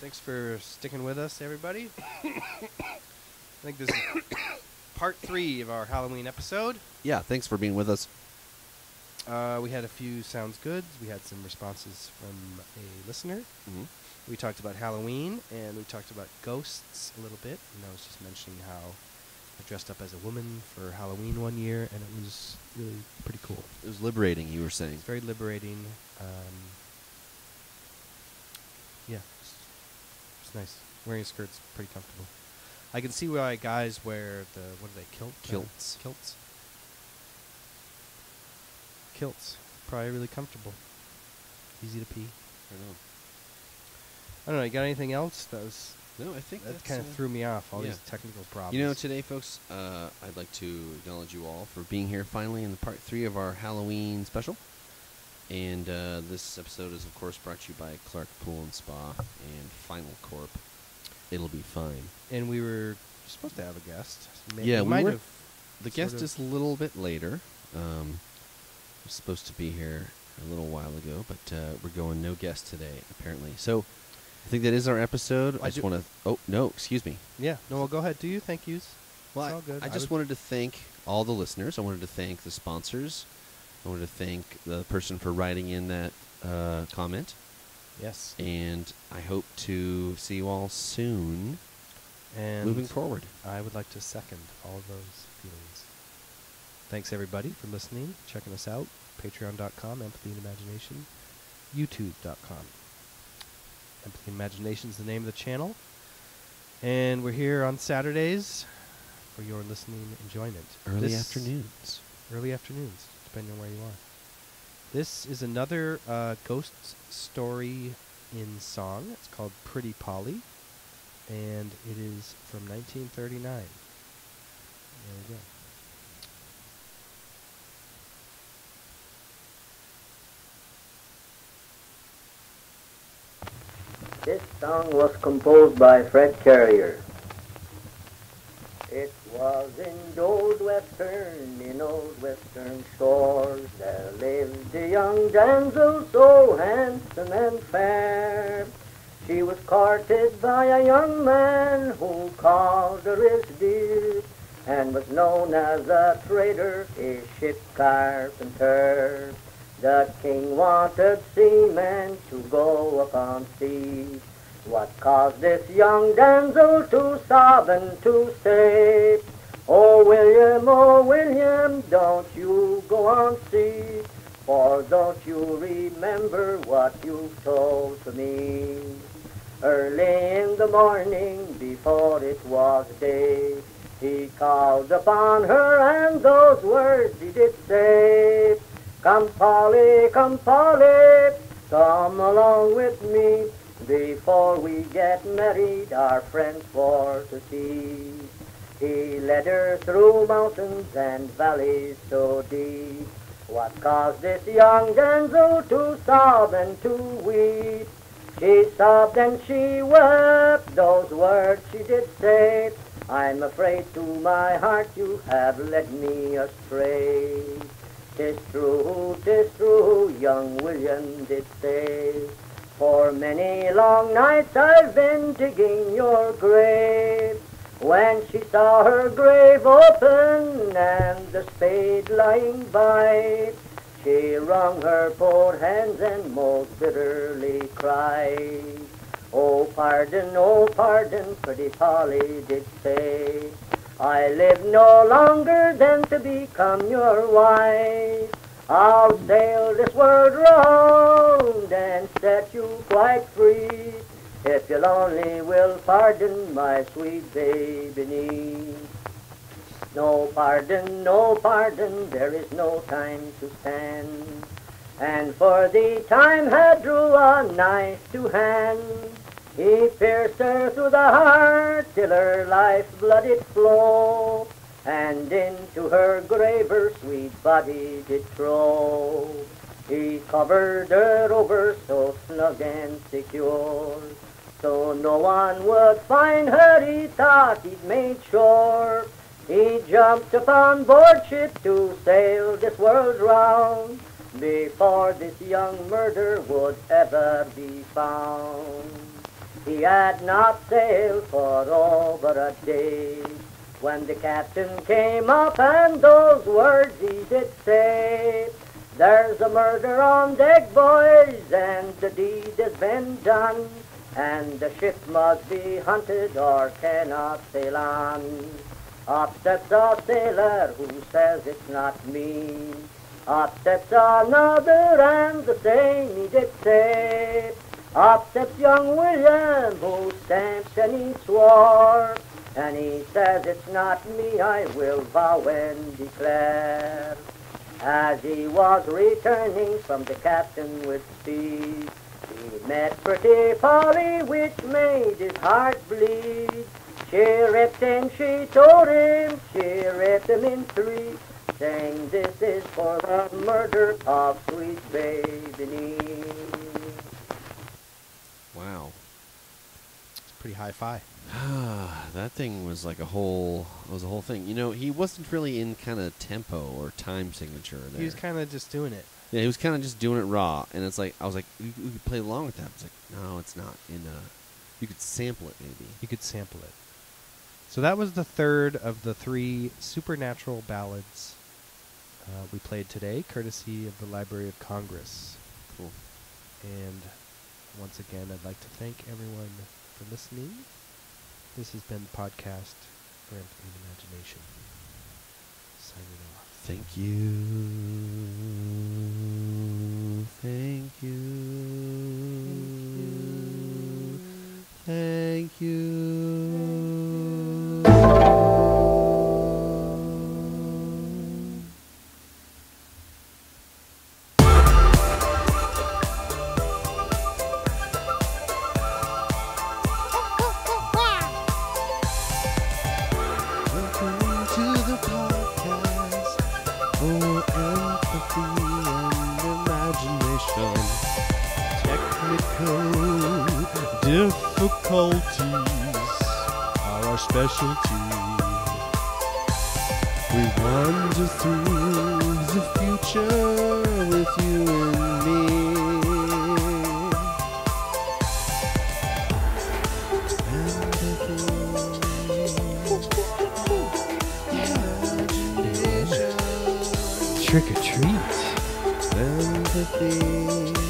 Thanks for sticking with us, everybody. I think this is part 3 of our Halloween episode. Yeah, thanks for being with us. We had a few sounds goods. We had some responses from a listener. Mm-hmm. We talked about Halloween, and we talked about ghosts a little bit. And I was just mentioning how I dressed up as a woman for Halloween one year, and it was really pretty cool. It was liberating, you were saying. It's very liberating. Yeah, it's nice. Wearing a skirt's pretty comfortable. I can see why guys wear the, what are they, Kilts. Kilts. Probably really comfortable. Easy to pee. I know. I don't know, you got anything else? No, I think That kind of threw me off, all yeah. these technical problems. You know, today, folks, I'd like to acknowledge you all for being here finally in the part 3 of our Halloween special. And this episode is, of course, brought to you by Clark Pool and Spa and Final Corp. It'll be fine. And we were supposed to have a guest. Yeah, we might were. have The sort guest of- is a little bit later. Was supposed to be here a little while ago, but we're going no guest today, apparently. So I think that is our episode. I just want to... Oh, no, excuse me. Yeah, no, well, go ahead. Do you? Thank yous. Well, It's all good. I just wanted to thank all the listeners. I wanted to thank the sponsors. I wanted to thank the person for writing in that comment. Yes. And I hope to see you all soon And moving forward. I would like to second all those feelings. Thanks, everybody, for listening, checking us out. Patreon.com, Empathy and Imagination. YouTube.com. Empathy and Imagination is the name of the channel. And we're here on Saturdays for your listening enjoyment. Early afternoons. Early afternoons, depending on where you are. This is another ghost story in song. It's called Pretty Polly. And it is from 1939. There we go. This song was composed by Fred Carrier. It was in old western shores, there lived a young damsel so handsome and fair. She was courted by a young man who called her his dear, and was known as a trader, a ship carpenter. The king wanted seamen to go upon sea. What caused this young damsel to sob and to say, oh, William, don't you go on sea, for don't you remember what you've told to me? Early in the morning, before it was day, he called upon her, and those words he did say, come, Polly, come along with me, before we get married, our friends for to see. He led her through mountains and valleys so deep. What caused this young damsel to sob and to weep? She sobbed and she wept, those words she did say, I'm afraid to my heart you have led me astray. 'Tis true, young William did say, for many long nights I've been digging your grave. When she saw her grave open and the spade lying by, she wrung her poor hands and most bitterly cried. Oh, pardon, pretty Polly did say, I live no longer than to become your wife. I'll sail this world round and set you quite free, if you'll only will pardon my sweet baby. No pardon, there is no time to stand, and for the time had drew a knife to hand. He pierced her through the heart till her life blood did flow, and into her grave her sweet body did throw. He covered her over so snug and secure, so no one would find her, he thought he'd made sure. He jumped upon board ship to sail this world round, before this young murder would ever be found. He had not sailed for over a day, when the captain came up and those words he did say. There's a murder on deck, boys, and the deed has been done, and the ship must be hunted or cannot sail on. Up steps a sailor who says it's not me. Up steps another and the same he did say. Up steps young William who stamps and he swore, and he says it's not me, I will vow and declare. As he was returning from the captain with speed, he met pretty Polly, which made his heart bleed. She ripped him, she told him, she ripped him in three, saying this is for the murder of sweet baby Nee. Wow. It's pretty hi-fi. That thing was like a whole thing. You know, he wasn't really in kind of tempo or time signature there. He was kind of just doing it. Yeah, he was kind of just doing it raw, and it's like I was like, we could play along with that. It's like, no, it's not. You could sample it maybe. You could sample it. So that was the third of the 3 supernatural ballads we played today, courtesy of the Library of Congress. Cool. And once again, I'd like to thank everyone for listening. This has been the podcast for Empathy and Imagination. Signing off. Thank you. Thank you. Thank you. Welcome to the podcast for empathy and imagination. Technical difficulties are our specialty. We wander through the future with you and me. Trick or treat. Empathy.